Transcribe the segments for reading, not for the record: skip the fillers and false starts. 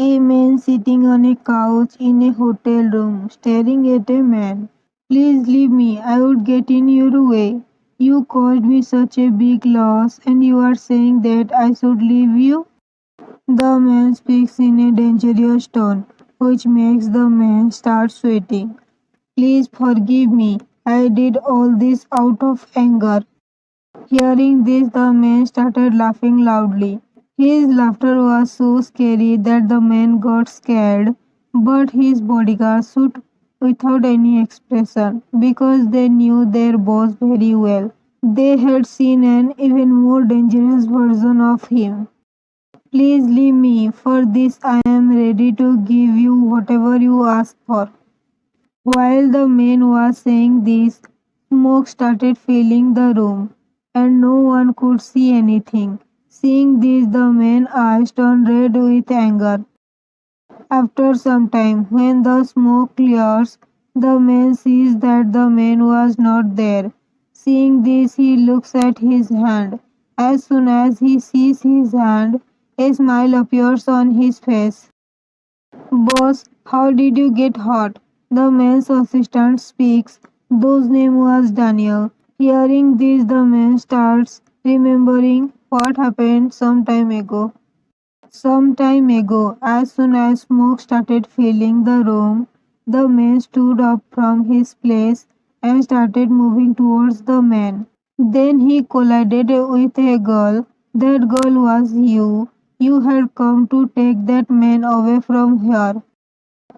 A man sitting on a couch in a hotel room, staring at a man. Please leave me, I would get in your way. You caused me such a big loss, and you are saying that I should leave you? The man speaks in a dangerous tone, which makes the man start sweating. Please forgive me. I did all this out of anger. Hearing this, the man started laughing loudly. His laughter was so scary that the man got scared, but his bodyguards stood without any expression because they knew their boss very well. They had seen an even more dangerous version of him. Please leave me. For this, I am ready to give you whatever you ask for. While the man was saying this, smoke started filling the room, and no one could see anything. Seeing this, the man's eyes turned red with anger. After some time, when the smoke clears, the man sees that the man was not there. Seeing this, he looks at his hand. As soon as he sees his hand, a smile appears on his face. Boss, how did you get hurt? The man's assistant speaks, whose name was Daniel. Hearing this, the man starts remembering what happened some time ago. Some time ago, as soon as smoke started filling the room, the man stood up from his place and started moving towards the man. Then he collided with a girl. That girl was you. You had come to take that man away from here.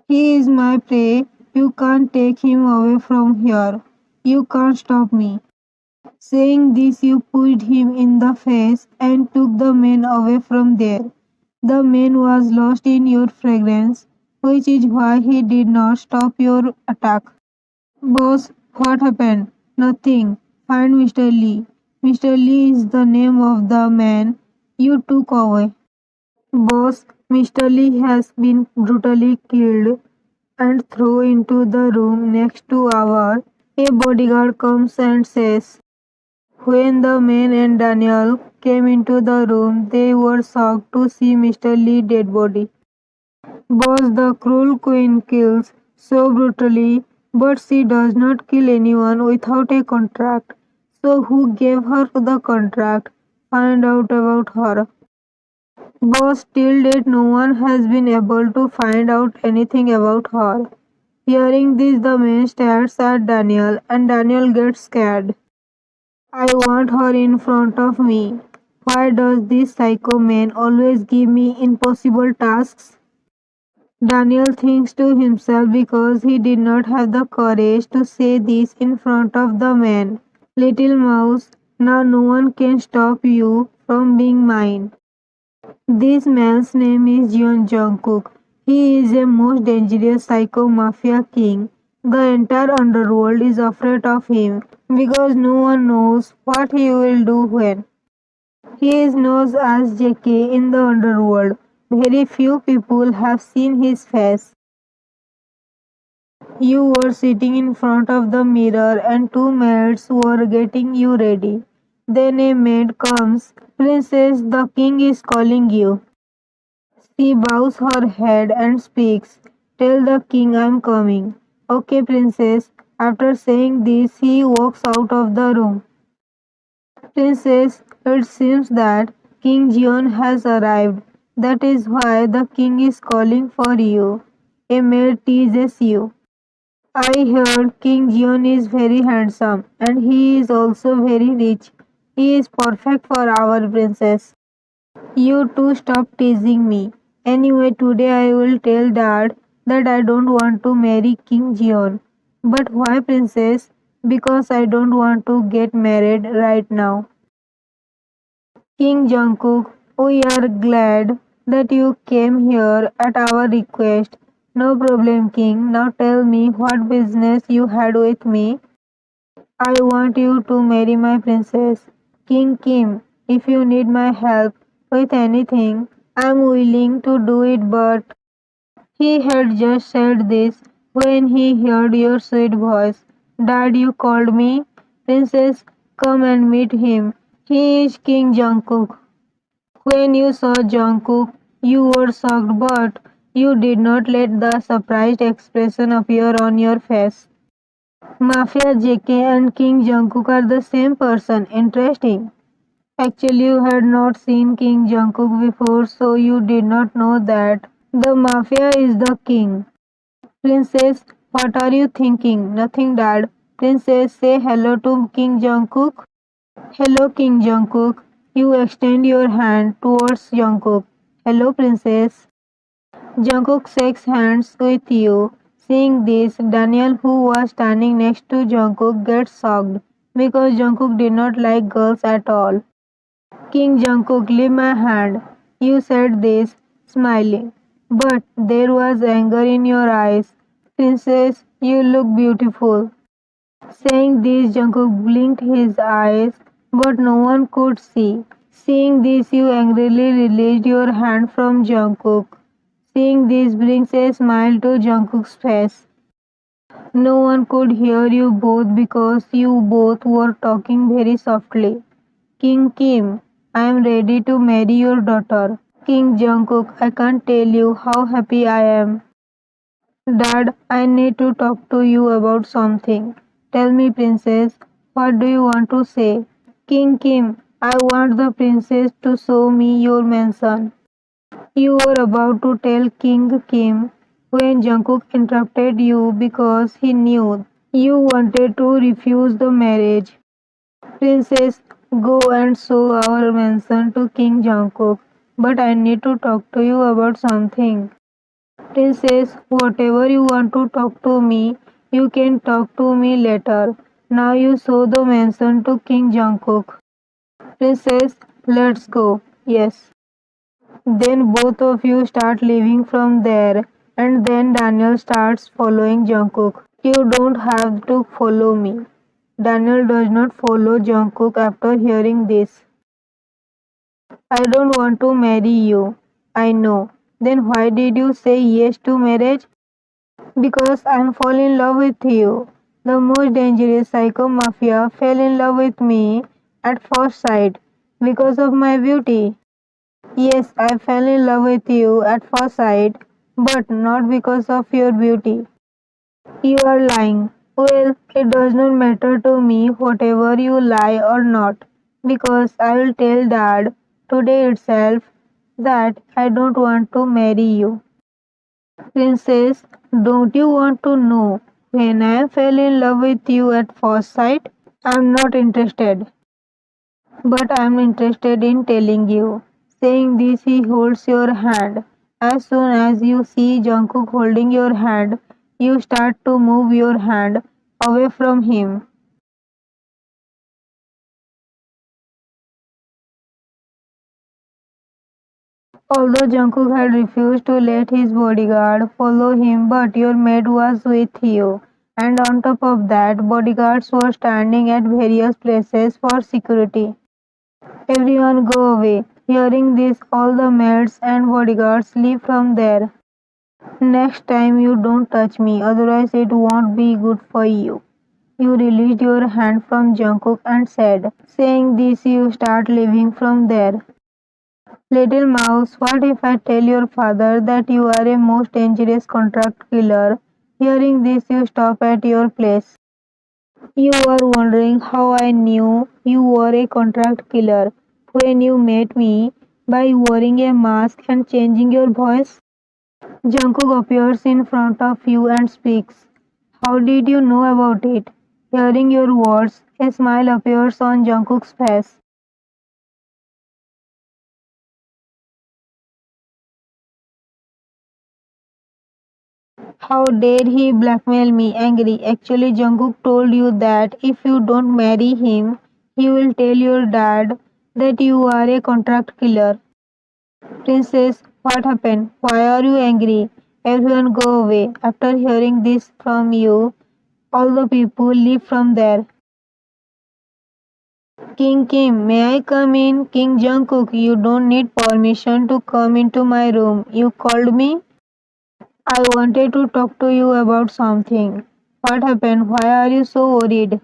He is my prey. You can't take him away from here. You can't stop me. Saying this, you pushed him in the face and took the man away from there. The man was lost in your fragrance, which is why he did not stop your attack. Boss, what happened? Nothing. Find Mr. Lee. Mr. Lee is the name of the man you took away. Boss, Mr. Lee has been brutally killed and thrown into the room next to our. A bodyguard comes and says. When the man and Daniel came into the room, they were shocked to see Mr. Lee's dead body. Boss, the cruel queen kills so brutally, but she does not kill anyone without a contract. So who gave her the contract? Find out about her. Boss, till date no one has been able to find out anything about her. Hearing this, the man stares at Daniel and Daniel gets scared. I want her in front of me. Why does this psycho man always give me impossible tasks? Daniel thinks to himself because he did not have the courage to say this in front of the man. Little mouse, now no one can stop you from being mine. This man's name is Jungkook. He is a most dangerous psycho mafia king. The entire underworld is afraid of him because no one knows what he will do when. He is known as JK in the underworld. Very few people have seen his face. You were sitting in front of the mirror and two maids were getting you ready. Then a maid comes. Princess, the king is calling you. She bows her head and speaks. Tell the king I'm coming. Okay, princess. After saying this, he walks out of the room. Princess, it seems that King Jeon has arrived. That is why the king is calling for you. A maid teases you. I heard King Jeon is very handsome and he is also very rich. He is perfect for our princess. You two stop teasing me. Anyway, today I will tell Dad that I don't want to marry King Jeon. But why, princess? Because I don't want to get married right now. King Jungkook, we are glad that you came here at our request. No problem, King. Now tell me what business you had with me. I want you to marry my princess. King Kim, if you need my help with anything, I'm willing to do it, but he had just said this when he heard your sweet voice. Dad, you called me? Princess, come and meet him. He is King Jungkook. When you saw Jungkook, you were shocked, but You did not let the surprised expression appear on your face. Mafia JK and King Jungkook are the same person. Interesting. Actually, you had not seen King Jungkook before, so you did not know that the Mafia is the king. Princess, what are you thinking? Nothing, Dad. Princess, say hello to King Jungkook. Hello, King Jungkook. You extend your hand towards Jungkook. Hello, Princess. Jungkook shakes hands with you. Seeing this, Daniel, who was standing next to Jungkook, gets shocked because Jungkook did not like girls at all. King Jungkook, leave my hand. You said this, smiling. But there was anger in your eyes. Princess, you look beautiful. Saying this, Jungkook blinked his eyes, but no one could see. Seeing this, you angrily released your hand from Jungkook. Seeing this brings a smile to Jungkook's face. No one could hear you both because you both were talking very softly. King Kim, I am ready to marry your daughter. King Jungkook, I can't tell you how happy I am. Dad, I need to talk to you about something. Tell me, princess, what do you want to say? King Kim, I want the princess to show me your mansion. You were about to tell King Kim when Jungkook interrupted you because he knew you wanted to refuse the marriage. Princess, go and show our mansion to King Jungkook. But I need to talk to you about something. Princess, whatever you want to talk to me, you can talk to me later. Now you show the mansion to King Jungkook. Princess, let's go. Yes. Then both of you start leaving from there, and then Daniel starts following Jungkook. You don't have to follow me. Daniel does not follow Jungkook after hearing this. I don't want to marry you. I know. Then why did you say yes to marriage? Because I'm fall in love with you. The most dangerous psycho mafia fell in love with me at first sight because of my beauty. Yes, I fell in love with you at first sight, but not because of your beauty. You are lying. Well, it does not matter to me whatever you lie or not, because I will tell Dad today itself that I don't want to marry you. Princess, don't you want to know when I fell in love with you at first sight? I'm not interested, but I'm interested in telling you. Saying this, he holds your hand. As soon as you see Jungkook holding your hand, you start to move your hand away from him. Although Jungkook had refused to let his bodyguard follow him, but your maid was with you. And on top of that, bodyguards were standing at various places for security. Everyone go away. Hearing this, all the maids and bodyguards leave from there. Next time you don't touch me, otherwise it won't be good for you. You released your hand from Jungkook and said, saying this you start leaving from there. Little mouse, what if I tell your father that you are a most dangerous contract killer? Hearing this you stop at your place. You are wondering how I knew you were a contract killer when you met me by wearing a mask and changing your voice. Jungkook appears in front of you and speaks. How did you know about it? Hearing your words, a smile appears on Jungkook's face. How dare he blackmail me? Angry. Actually, Jungkook told you that if you don't marry him, he will tell your dad that you are a contract killer. Princess, what happened? Why are you angry? Everyone go away. After hearing this from you, all the people leave from there. King Kim, may I come in? King Jungkook, you don't need permission to come into my room. You called me? I wanted to talk to you about something. What happened? Why are you so worried?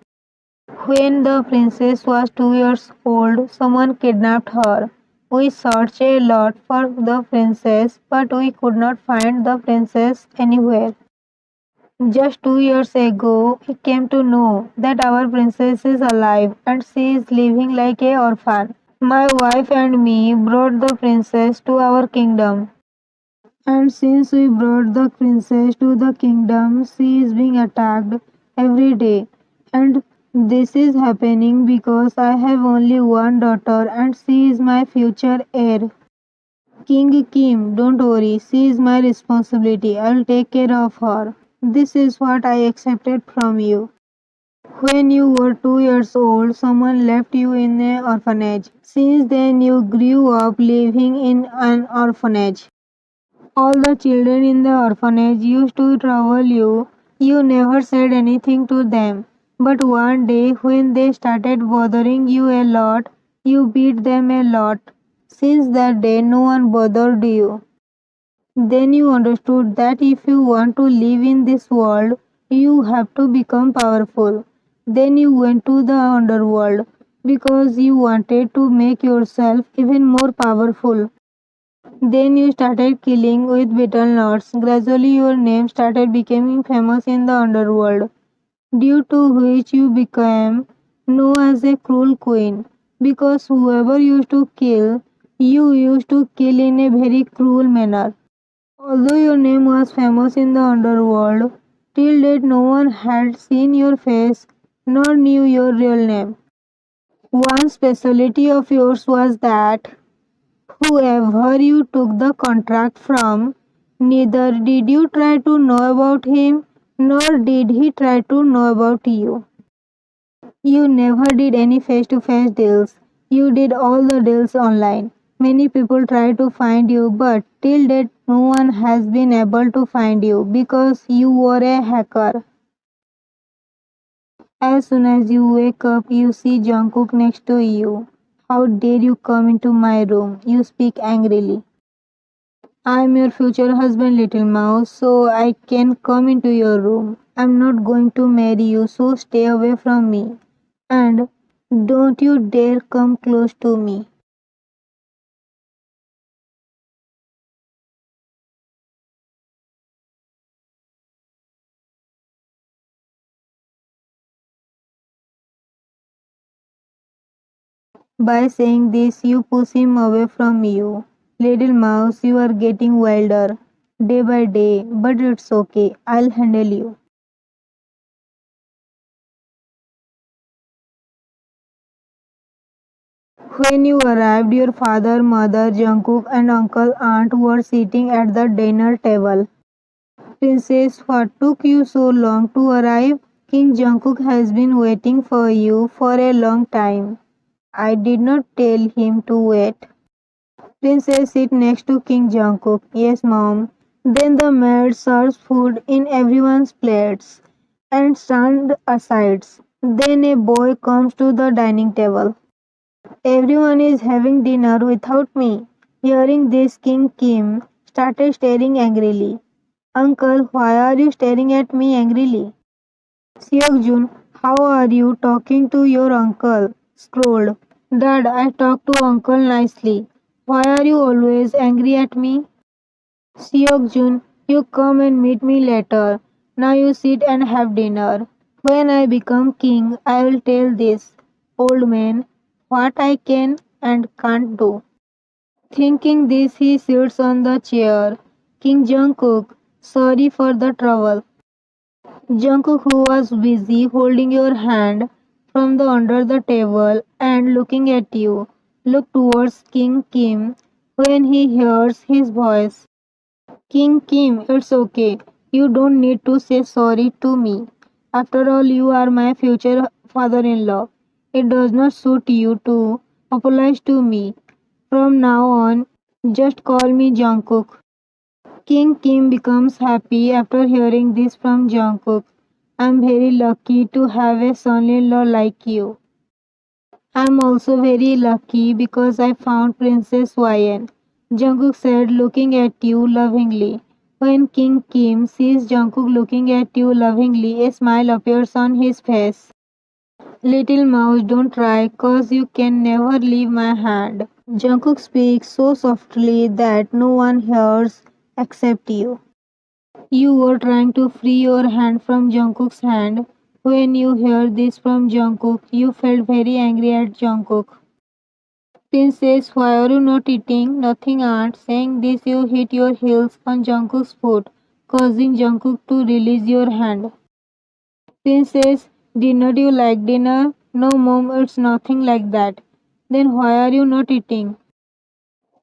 When the princess was 2 years old, someone kidnapped her. We searched a lot for the princess, but we could not find the princess anywhere. Just 2 years ago, we came to know that our princess is alive and she is living like a orphan. My wife and me brought the princess to our kingdom. And since we brought the princess to the kingdom, she is being attacked every day. And this is happening because I have only one daughter and she is my future heir. King Kim, don't worry, she is my responsibility. I'll take care of her. This is what I accepted from you. When you were 2 years old, someone left you in an orphanage. Since then, you grew up living in an orphanage. All the children in the orphanage used to trouble you. You never said anything to them. But one day, when they started bothering you a lot, you beat them a lot. Since that day, no one bothered you. Then you understood that if you want to live in this world, you have to become powerful. Then you went to the underworld because you wanted to make yourself even more powerful. Then you started killing with betel nuts. Gradually, your name started becoming famous in the underworld, due to which you became known as a cruel queen. Because whoever used to kill, you used to kill in a very cruel manner. Although your name was famous in the underworld, till date no one had seen your face nor knew your real name. One specialty of yours was that whoever you took the contract from, neither did you try to know about him nor did he try to know about you. You never did any face to face deals. You did all the deals online. Many people try to find you, but till date, no one has been able to find you because you were a hacker. As soon as you wake up, you see Jungkook next to you. How dare you come into my room? You speak angrily. I'm your future husband, little mouse, so I can come into your room. I'm not going to marry you, so stay away from me. And don't you dare come close to me. By saying this, you push him away from you. Little mouse, you are getting wilder day by day, but it's okay. I'll handle you. When you arrived, your father, mother, Jungkook, and uncle, aunt were sitting at the dinner table. Princess, what took you so long to arrive? King Jungkook has been waiting for you for a long time. I did not tell him to wait. Princess sit next to King Jungkook. Yes, mom. Then the maid serves food in everyone's plates and stand aside. Then a boy comes to the dining table. Everyone is having dinner without me. Hearing this, King Kim started staring angrily. Uncle, why are you staring at me angrily? Seokjun, how are you talking to your uncle? Scrolled. Dad, I talk to uncle nicely. Why are you always angry at me? Seokjun, you come and meet me later. Now you sit and have dinner. When I become king, I will tell this old man what I can and can't do. Thinking this, he sits on the chair. King Jungkook, sorry for the trouble. Jungkook, who was busy holding your hand from the under the table and looking at you, looked towards King Kim when he hears his voice. King Kim, it's okay. You don't need to say sorry to me. After all, you are my future father-in-law. It does not suit you to apologize to me. From now on, just call me Jungkook. King Kim becomes happy after hearing this from Jungkook. I'm very lucky to have a son-in-law like you. I'm also very lucky because I found Princess Yan. Jungkook said, looking at you lovingly. When King Kim sees Jungkook looking at you lovingly, a smile appears on his face. Little mouse, don't try, cause you can never leave my hand. Jungkook speaks so softly that no one hears except you. You were trying to free your hand from Jungkook's hand. When you hear this from Jungkook, you felt very angry at Jungkook. Princess, why are you not eating? Nothing, aunt. Saying this, you hit your heels on Jungkook's foot, causing Jungkook to release your hand. Princess, did you like dinner? No, mom, it's nothing like that. Then why are you not eating?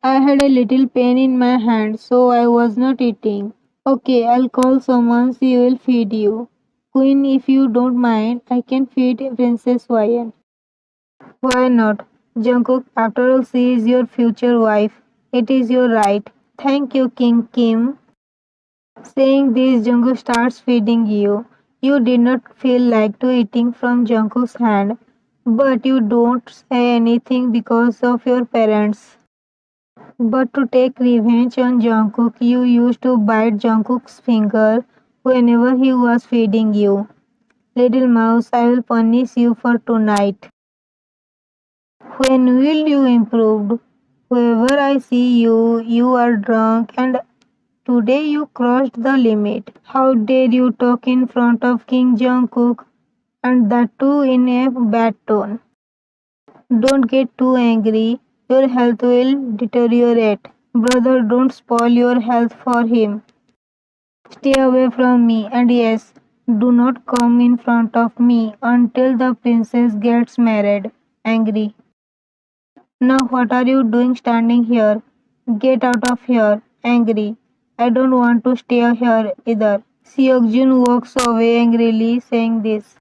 I had a little pain in my hand, so I was not eating. Okay, I'll call someone, she will feed you. Queen, if you don't mind, I can feed Princess Ryan. Why not? Jungkook, after all, she is your future wife. It is your right. Thank you, King Kim. Saying this, Jungkook starts feeding you. You did not feel like to eating from Jungkook's hand, but you don't say anything because of your parents. But to take revenge on Jungkook, you used to bite Jungkook's finger whenever he was feeding you. Little mouse, I will punish you for tonight. When will you improve? Wherever I see you, you are drunk and today you crossed the limit. How dare you talk in front of King Jungkook and that too in a bad tone. Don't get too angry. Your health will deteriorate. Brother, don't spoil your health for him. Stay away from me and yes, do not come in front of me until the princess gets married. Angry. Now what are you doing standing here? Get out of here. Angry. I don't want to stay here either. Seokjun walks away angrily saying this.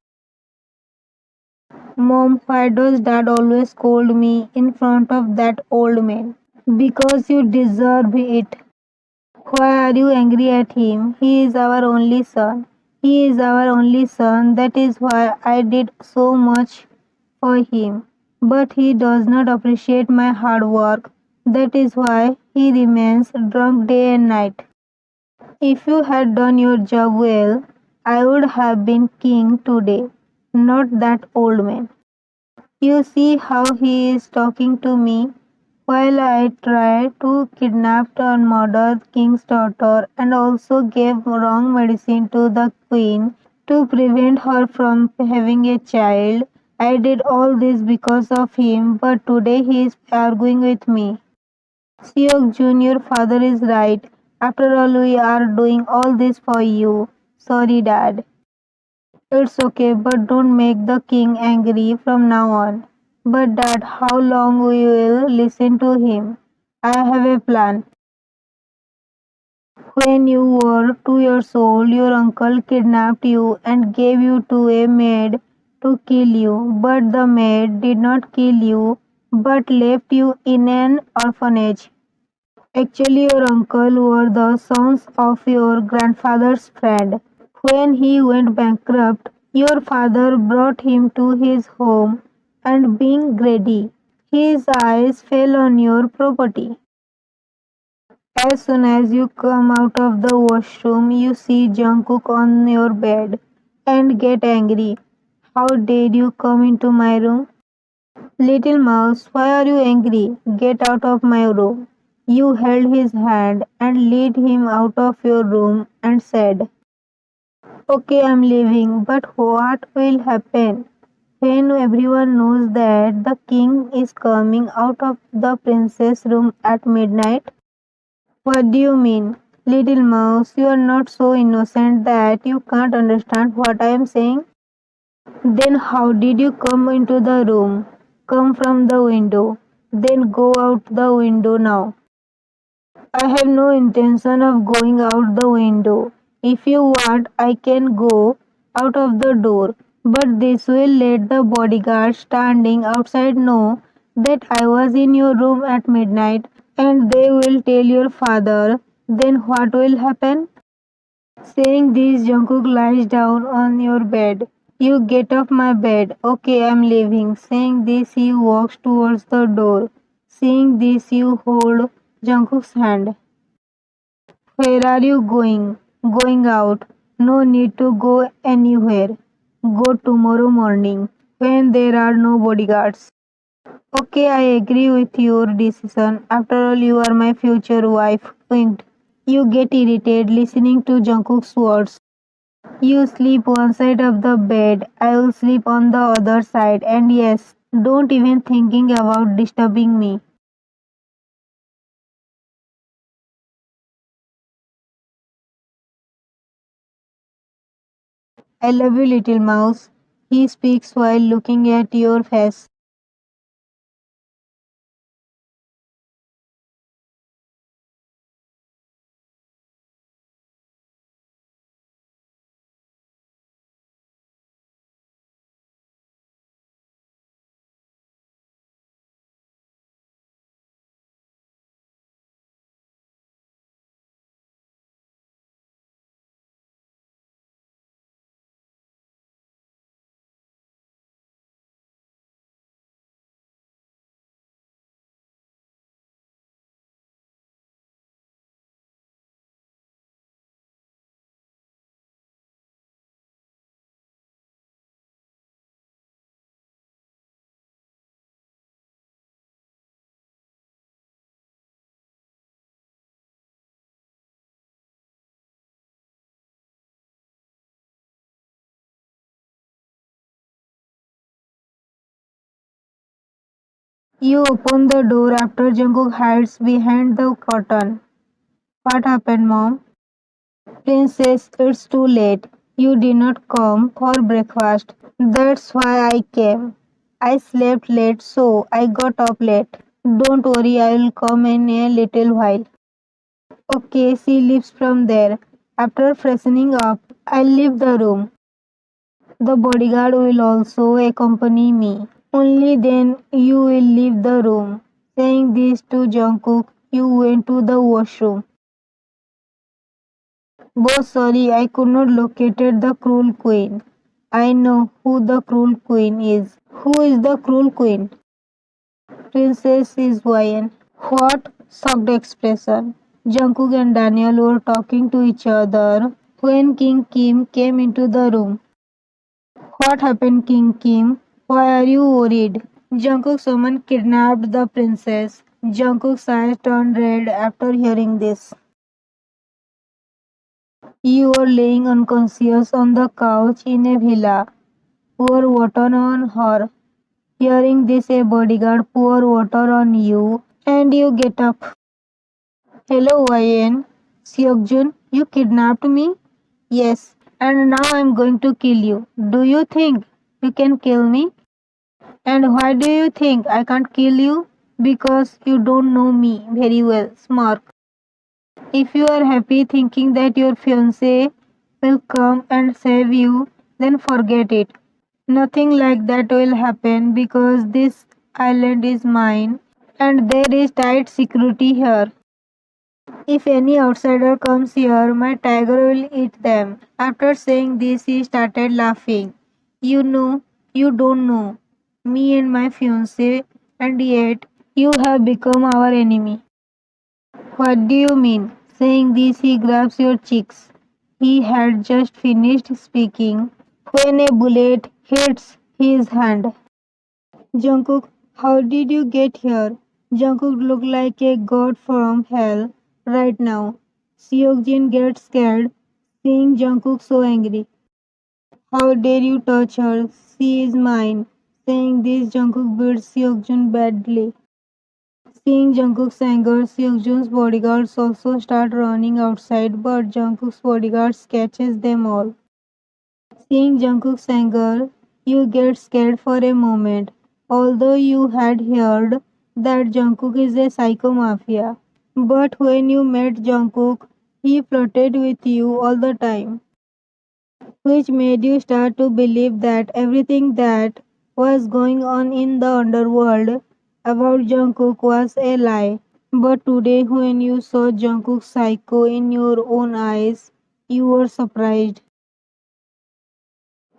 Mom, why does dad always scold me in front of that old man? Because you deserve it. Why are you angry at him? He is our only son. He is our only son. That is why I did so much for him. But he does not appreciate my hard work. That is why he remains drunk day and night. If you had done your job well, I would have been king today, not that old man. You see how he is talking to me while I try to kidnap and murder king's daughter and also gave wrong medicine to the queen to prevent her from having a child. I did all this because of him, but today he is arguing with me. Seok Jr. father is right. After all, we are doing all this for you. Sorry, Dad. It's okay, but don't make the king angry from now on. But Dad, how long we will listen to him? I have a plan. When you were 2 years old, your uncle kidnapped you and gave you to a maid to kill you. But the maid did not kill you, but left you in an orphanage. Actually, your uncle were the sons of your grandfather's friend. When he went bankrupt, your father brought him to his home and being greedy, his eyes fell on your property. As soon as you come out of the washroom, you see Jungkook on your bed and get angry. How dare you come into my room? Little mouse, why are you angry? Get out of my room. You held his hand and led him out of your room and said, okay, I'm leaving, but what will happen when everyone knows that the king is coming out of the princess' room at midnight? What do you mean? Little mouse, you are not so innocent that you can't understand what I am saying. Then how did you come into the room? Come from the window. Then go out the window now. I have no intention of going out the window. If you want, I can go out of the door, but this will let the bodyguard standing outside know that I was in your room at midnight and they will tell your father. Then what will happen? Saying this, Jungkook lies down on your bed. You get off my bed. Okay, I'm leaving. Saying this, he walks towards the door. Seeing this, you hold Jungkook's hand. Where are you going? Going out. No need to go anywhere. Go tomorrow morning when there are no bodyguards. Okay, I agree with your decision. After all, you are my future wife. Winked. You get irritated listening to Jungkook's words. You sleep one side of the bed, I will sleep on the other side, and yes, don't even thinking about disturbing me. I love you, little mouse. He speaks while looking at your face. You open the door after Jungkook hides behind the curtain. What happened, mom? Princess, it's too late. You did not come for breakfast. That's why I came. I slept late, so I got up late. Don't worry, I will come in a little while. Okay, she leaves from there. After freshening up, I leave the room. The bodyguard will also accompany me. Only then you will leave the room. Saying this to Jungkook, you went to the washroom. Boss, sorry, I could not locate the cruel queen. I know who the cruel queen is. Who is the cruel queen? Princess is Wyan. What? Shocked expression. Jungkook and Daniel were talking to each other when King Kim came into the room. What happened, King Kim? Why are you worried? Jungkook someone kidnapped the princess. Jungkook's eyes turned red after hearing this. You were laying unconscious on the couch in a villa. Pour water on her. Hearing this, a bodyguard pour water on you, and you get up. Hello, Wayne. Seokjun, you kidnapped me? Yes, and now I'm going to kill you. Do you think you can kill me? And why do you think I can't kill you? Because you don't know me very well, Smark. If you are happy thinking that your fiancé will come and save you, then forget it. Nothing like that will happen because this island is mine and there is tight security here. If any outsider comes here, my tiger will eat them. After saying this, he started laughing. You know, you don't know me and my fiancé, and yet you have become our enemy. What do you mean? Saying this, he grabs your cheeks. He had just finished speaking when a bullet hits his hand. Jungkook, how did you get here? Jungkook looked like a god from hell right now. Seokjin gets scared, seeing Jungkook so angry. How dare you touch her? She is mine. Saying this, Jungkook beats Seokjin badly. Seeing Jungkook's anger, Seokjun's bodyguards also start running outside, but Jungkook's bodyguards catches them all. Seeing Jungkook's anger, you get scared for a moment, although you had heard that Jungkook is a psycho mafia. But when you met Jungkook, he flirted with you all the time, which made you start to believe that everything that was going on in the underworld about Jungkook was a lie. But today, when you saw Jungkook's psycho in your own eyes, you were surprised.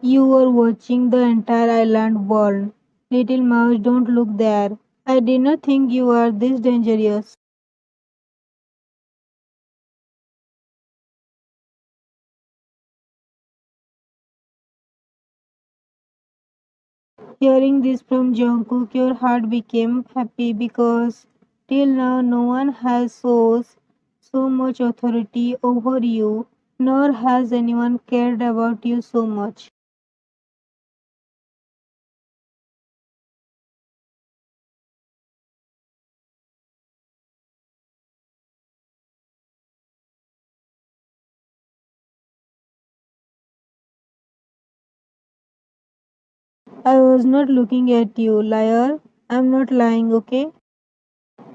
You were watching the entire island burn. Little mouse, don't look there. I did not think you were this dangerous. Hearing this from Jungkook, your heart became happy because till now no one has shows so much authority over you, nor has anyone cared about you so much. I was not looking at you, liar. I'm not lying, okay?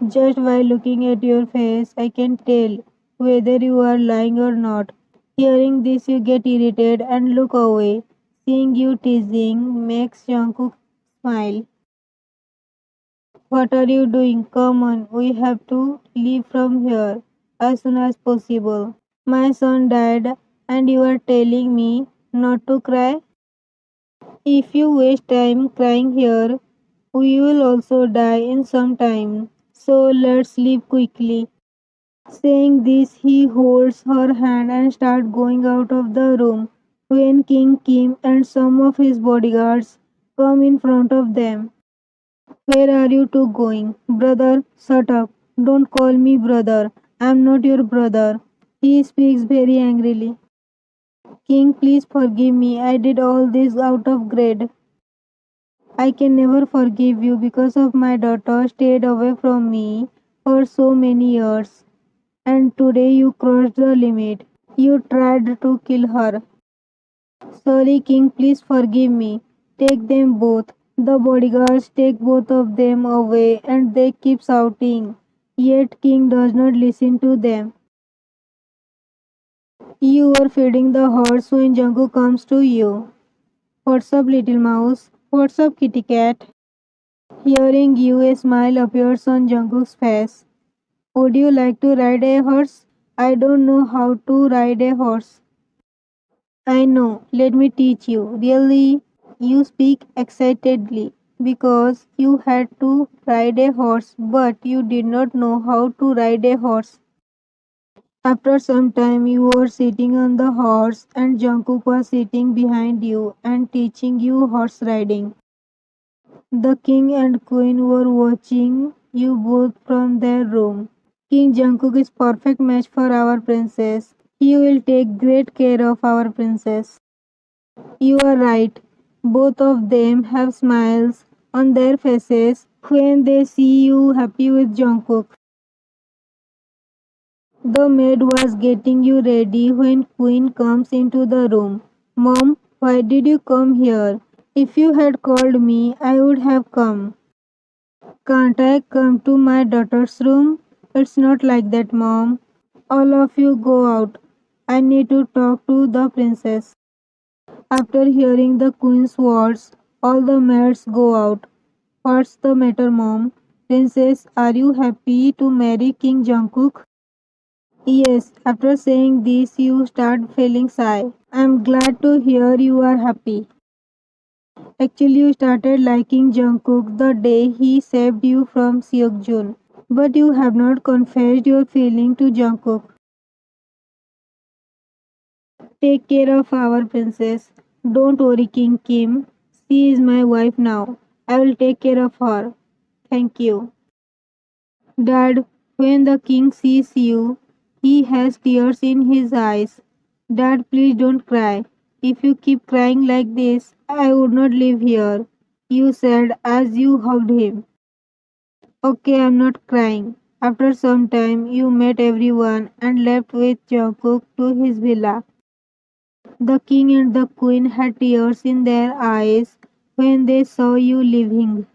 Just by looking at your face, I can tell whether you are lying or not. Hearing this, you get irritated and look away. Seeing you teasing makes Jungkook smile. What are you doing? Come on, we have to leave from here as soon as possible. My son died, and you are telling me not to cry? If you waste time crying here, we will also die in some time. So let's leave quickly. Saying this, he holds her hand and starts going out of the room. When King Kim and some of his bodyguards come in front of them. Where are you two going? Brother, shut up. Don't call me brother. I'm not your brother. He speaks very angrily. King, please forgive me. I did all this out of greed. I can never forgive you because of my daughter stayed away from me for so many years. And today you crossed the limit. You tried to kill her. Sorry, King, please forgive me. Take them both. The bodyguards take both of them away and they keep shouting. Yet King does not listen to them. You are feeding the horse when Jungkook comes to you. What's up, little mouse? What's up, kitty cat? Hearing you, a smile appears on Jungkook's face. Would you like to ride a horse? I don't know how to ride a horse. I know, let me teach you. Really, you speak excitedly because you had to ride a horse, but you did not know how to ride a horse. After some time, you were sitting on the horse, and Jungkook was sitting behind you and teaching you horse riding. The king and queen were watching you both from their room. King Jungkook is perfect match for our princess. He will take great care of our princess. You are right. Both of them have smiles on their faces when they see you happy with Jungkook. The maid was getting you ready when Queen comes into the room. Mom, why did you come here? If you had called me, I would have come. Can't I come to my daughter's room? It's not like that, Mom. All of you go out. I need to talk to the princess. After hearing the queen's words, all the maids go out. What's the matter, Mom? Princess, are you happy to marry King Jungkook? Yes, after saying this, you start feeling shy. I'm glad to hear you are happy. Actually, you started liking Jungkook the day he saved you from Seokjun. But you have not confessed your feeling to Jungkook. Take care of our princess. Don't worry, King Kim. She is my wife now. I will take care of her. Thank you. Dad, when the king sees you, he has tears in his eyes. Dad, please don't cry. If you keep crying like this, I would not live here, you said as you hugged him. Okay, I'm not crying. After some time, you met everyone and left with Jungkook to his villa. The king and the queen had tears in their eyes when they saw you leaving.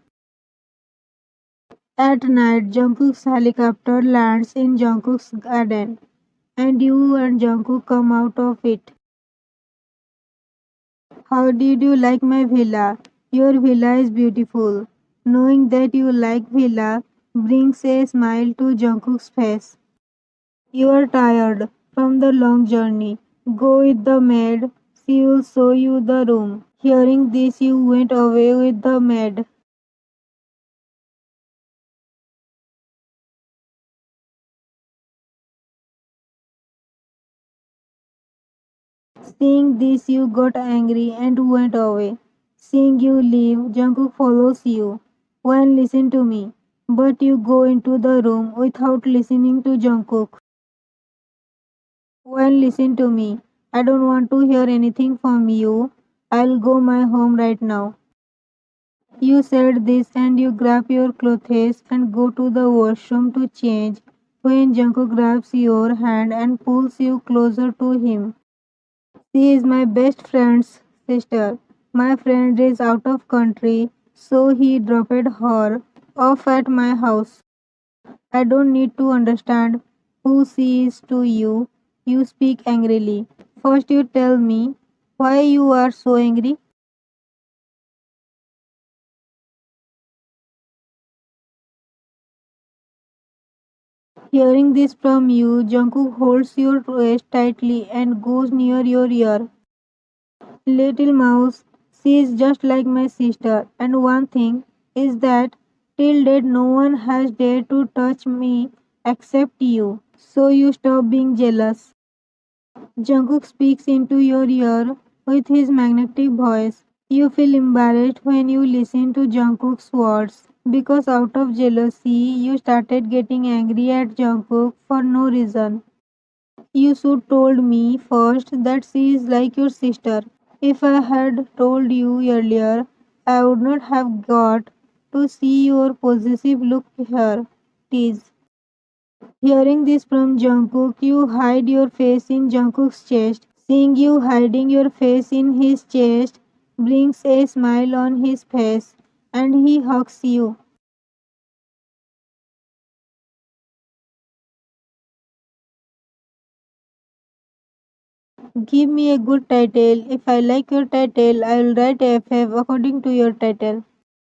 At night, Jungkook's helicopter lands in Jungkook's garden, and you and Jungkook come out of it. How did you like my villa? Your villa is beautiful. Knowing that you like villa brings a smile to Jungkook's face. You are tired from the long journey. Go with the maid. She will show you the room. Hearing this, you went away with the maid. Seeing this, you got angry and went away. Seeing you leave, Jungkook follows you. When listen to me. But you go into the room without listening to Jungkook. When listen to me. I don't want to hear anything from you. I'll go my home right now. You said this and you grab your clothes and go to the washroom to change when Jungkook grabs your hand and pulls you closer to him. She is my best friend's sister. My friend is out of country, so he dropped her off at my house. I don't need to understand who she is to you. You speak angrily. First, you tell me why you are so angry. Hearing this from you, Jungkook holds your waist tightly and goes near your ear. Little mouse, she is just like my sister, and one thing is that till date no one has dared to touch me except you. So you stop being jealous. Jungkook speaks into your ear with his magnetic voice. You feel embarrassed when you listen to Jungkook's words because out of jealousy you started getting angry at Jungkook for no reason. You should told me first that she is like your sister. If I had told you earlier, I would not have got to see your possessive look here. Tease. Hearing this from Jungkook, you hide your face in Jungkook's chest. Seeing you hiding your face in his chest brings a smile on his face and he hugs you. Give me a good title. If I like your title, I will write FF according to your title.